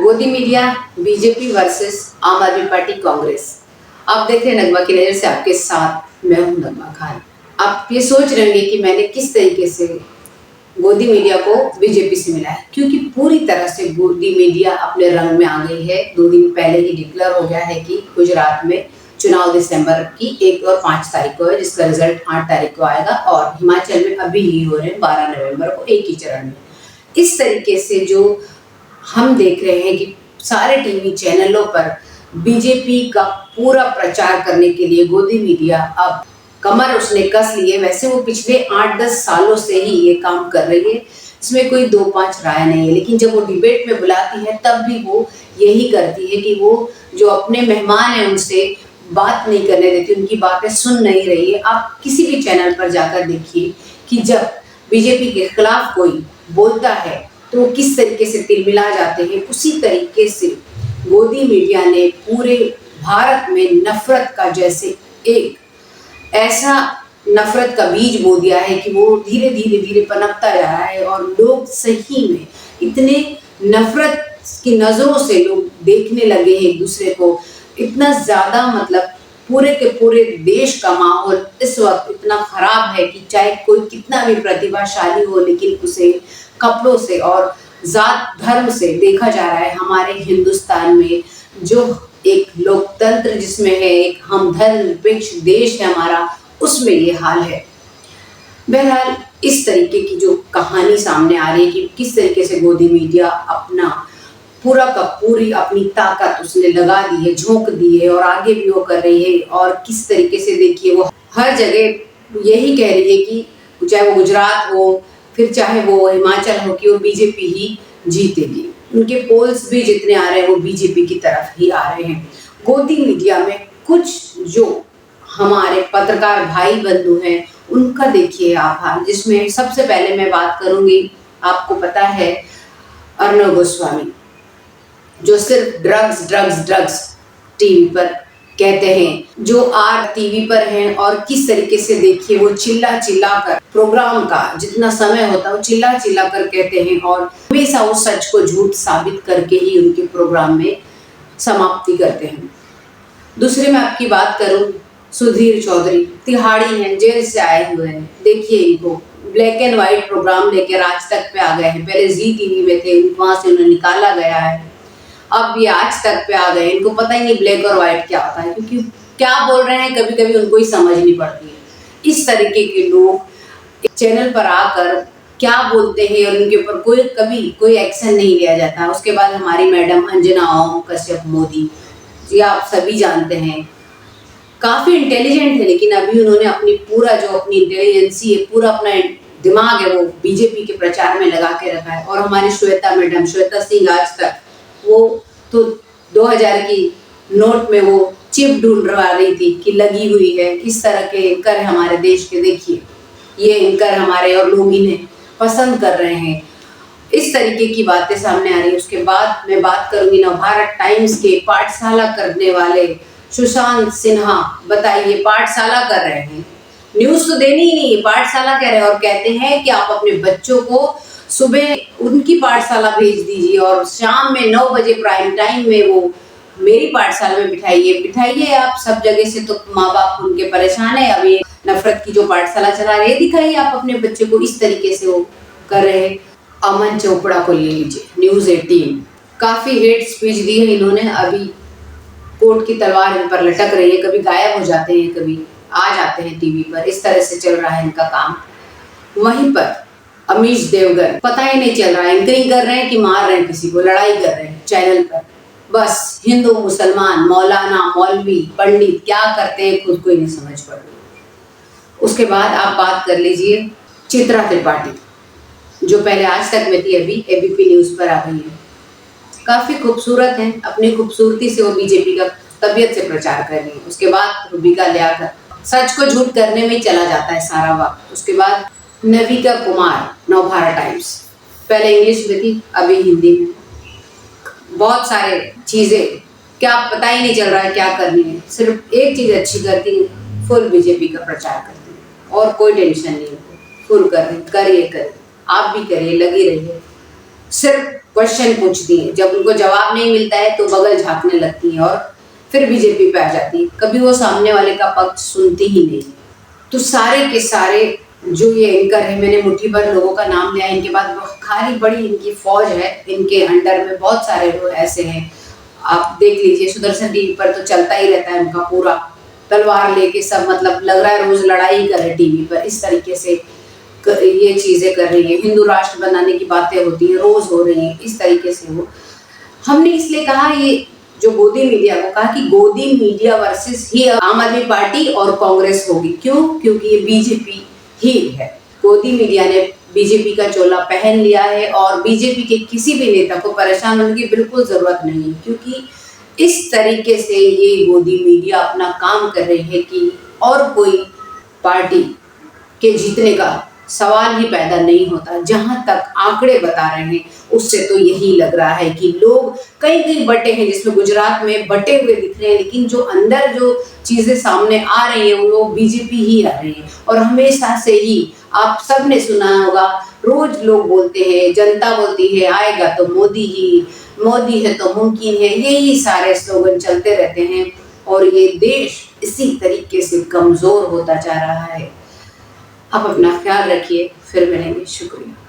गोदी media BJP versus आम आदमी पार्टी कांग्रेस। आप देख रहे हैं नगमा की नजर से, आपके साथ मैं हूं नगमा खान। आप ये सोच रहे होंगे कि मैंने किस तरीके से गोदी मीडिया को बीजेपी से मिला है, क्योंकि पूरी तरह से गोदी मीडिया अपने रंग में आ गई है। 2 दिन पहले ही डिक्लेयर हो गया है कि गुजरात में चुनाव दिसंबर की 1 और 5 तारीख को है, जिसका रिजल्ट 8 तारीख को आएगा, और हिमाचल में अभी ही हो रहे हैं 12 नवंबर को, एक ही चरण में। इस तरीके से जो हम देख रहे हैं कि सारे टीवी चैनलों पर बीजेपी का पूरा प्रचार करने के लिए गोदी मीडिया अब कमर उसने कस ली है। वैसे वो पिछले 8-10 सालों से ही ये काम कर रही है, इसमें कोई 2-5 राय नहीं है, लेकिन जब वो डिबेट में बुलाती है तब भी वो यही करती है कि वो जो अपने मेहमान हैं उनसे बात नहीं करने देती, उनकी बातें सुन नहीं रही है। आप किसी भी चैनल पर जाकर देखिए कि जब बीजेपी के खिलाफ कोई बोलता है तो किस तरीके से तिलमिला जाते हैं। उसी तरीके से गोदी मीडिया ने पूरे भारत में नफरत का जैसे एक ऐसा नफरत का बीज बो दिया है कि वो धीरे धीरे पनपता जा रहा है, और लोग सही में इतने नफरत की नजरों से लोग देखने लगे हैं एक दूसरे को। इतना ज्यादा मतलब पूरे के पूरे देश का माहौल इस वक्त इतना खराब है कि चाहे कोई कितना भी प्रतिभाशाली हो, लेकिन उसे कपड़ों से और जात धर्म से देखा जा रहा है। हमारे हिंदुस्तान में जो एक लोकतंत्र जिसमें है, एक हम धर्मनिरपेक्ष देश है हमारा, उसमें ये हाल है। बहरहाल इस तरीके की जो कहानी सामने आ रही है कि किस तरीके से गोदी मीडिया अपना पूरा का पूरी अपनी ताकत उसने लगा दी है, झोंक दी है, और आगे भी वो कर रही है। और किस तरीके से देखिए वो हर जगह यही कह रही है कि चाहे वो गुजरात हो, फिर चाहे वो हिमाचल हो, कि वो बीजेपी ही जीतेगी। उनके पोल्स भी जितने आ रहे हैं वो बीजेपी की तरफ ही आ रहे हैं। गोदी मीडिया में कुछ जो हमारे पत्रकार भाई बंधु हैं उनका देखिए आभार, जिसमें सबसे पहले मैं बात करूंगी, आपको पता है, अर्णव गोस्वामी, जो सिर्फ ड्रग्स टीवी पर कहते हैं, जो आज टीवी पर हैं, और किस तरीके से देखिए वो चिल्ला कर प्रोग्राम का जितना समय होता है वो चिल्ला कर कहते हैं, और हमेशा वो सच को झूठ साबित करके ही उनके प्रोग्राम में समाप्ति करते हैं। दूसरे में आपकी बात करूं, सुधीर चौधरी तिहाड़ी हैं, जेल से आए हुए हैं। देखिए इनको ब्लैक एंड व्हाइट प्रोग्राम लेकर आज तक पे आ गए हैं। पहले जी टीवी में थे, वहां से उन्हें निकाला गया है, अब ये आज तक पे आ गए। इनको पता ही नहीं ब्लैक और व्हाइट क्या होता है, क्योंकि क्या बोल रहे हैं कभी कभी उनको ही समझ नहीं पड़ती है। इस तरीके के लोग चैनल पर आकर क्या बोलते हैं और उनके ऊपर कभी कोई एक्शन नहीं लिया जाता। उसके बाद हमारी मैडम अंजना ओम कश्यप मोदी जी, आप सभी जानते हैं, काफी इंटेलिजेंट है, लेकिन अभी उन्होंने अपनी पूरा जो अपनी इंटेलिजेंसी है, पूरा अपना दिमाग है, वो बीजेपी के प्रचार में लगा के रखा है। और हमारी श्वेता मैडम, श्वेता सिंह, आज तक वो तो 2000 की नोट में वो चिप ढूंढवा रही थी कि लगी हुई है। किस तरह के एंकर है हमारे देश के, देखिए ये एंकर हमारे, और लोग इन्हें पसंद कर रहे हैं। इस तरीके की बातें सामने आ रही है। उसके बाद मैं बात करूंगी नवभारत टाइम्स के पाठशाला करने वाले सुशांत सिन्हा। बताइए, पाठशाला कर रहे हैं, न्यूज तो देनी ही नहीं, पाठशाला कह रहे हैं, और कहते हैं कि आप अपने बच्चों को सुबह उनकी पाठशाला भेज दीजिए और शाम में 9 बजे प्राइम टाइम में वो मेरी पाठशाला में बिठाइए आप सब जगह से। तो माँ बाप उनके परेशान है। अब ये नफरत की जो पाठशाला चला रहे हैं, दिखाइए आप अपने बच्चे को। इस तरीके से वो कर रहे हैं। अमन चोपड़ा को ले लीजिए, न्यूज़ 18, काफी हेट स्पीच दी है इन्होंने। अभी कोर्ट की तलवार इन पर लटक रही है, कभी गायब हो जाते हैं, कभी आ जाते हैं टीवी पर। इस तरह से चल रहा है इनका काम। वहीं पर अमीश देवगन, पता ही नहीं चल रहा है, एंकरिंग कर रहे हैं कि मार रहे हैं किसी को, लड़ाई कर रहे हैं चैनल पर। बस हिंदू मुसलमान, मौलाना मौलवी पंडित क्या करते हैं खुद को ही नहीं समझ पड़ रही। उसके बाद आप बात कर लीजिए चित्रा त्रिपाठी, जो पहले आज तक में थी, अभी एबीपी न्यूज पर आ गई है। काफी खूबसूरत है, अपनी खूबसूरती से वो बीजेपी का तबीयत से प्रचार कर रही है। उसके बाद रूबिका लियाकत, सच को झूठ करने में चला जाता है सारा वक्त। उसके बाद नविका कुमार, नवभारत टाइम्स, पहले इंग्लिश में थी, अभी हिंदी में। बहुत सारे चीजें क्या पता ही नहीं चल रहा है क्या करनी है। सिर्फ एक चीज अच्छी करती है, फुल बीजेपी का प्रचार करती है, और कोई टेंशन नहीं है, फुल करिए, आप भी करिए, लगी रहिए। सिर्फ क्वेश्चन पूछती हैं, जब उनको जवाब नहीं मिलता है तो बगल झाँकने लगती हैं और फिर बीजेपी पे आ जाती है। कभी वो सामने वाले का पक्ष सुनती ही नहीं है। तो सारे के सारे जो ये एंकर है, मैंने मुट्ठी भर लोगों का नाम लिया, इनके बाद खाली बड़ी इनकी फौज है, इनके अंडर में बहुत सारे लोग ऐसे हैं। आप देख लीजिए, सुदर्शन टीवी पर तो चलता ही रहता है उनका पूरा, तलवार लेके सब, मतलब लग रहा है रोज लड़ाई कर रहे टीवी पर, इस तरीके से ये चीजें कर रही है। हिंदू राष्ट्र बनाने की बातें होती हैं, रोज हो रही हैं, इस तरीके से वो। हमने इसलिए कहा, ये जो गोदी मीडिया को कहा कि गोदी मीडिया वर्सेस ही आम आदमी पार्टी और कांग्रेस होगी। क्यों? क्योंकि ये बीजेपी ही है। गोदी मीडिया ने बीजेपी का चोला पहन लिया है और बीजेपी के किसी भी नेता को परेशान होने की बिल्कुल जरूरत नहीं है, क्योंकि इस तरीके से ये गोदी मीडिया अपना काम कर रही है कि और कोई पार्टी के जीतने का सवाल ही पैदा नहीं होता। जहां तक आंकड़े बता रहे हैं उससे तो यही लग रहा है कि लोग कई कई बटे हैं, जिसमें गुजरात में बटे हुए दिख रहे हैं, लेकिन जो अंदर जो चीजें सामने आ रही है वो बीजेपी ही आ रही है। और हमेशा से ही आप सब ने सुना होगा, रोज लोग बोलते हैं, जनता बोलती है आएगा तो मोदी ही, मोदी है तो मुमकिन है, यही सारे स्लोगन चलते रहते हैं और ये देश इसी तरीके से कमजोर होता जा रहा है। आप अपना ख्याल रखिए, फिर मिलेंगे। शुक्रिया।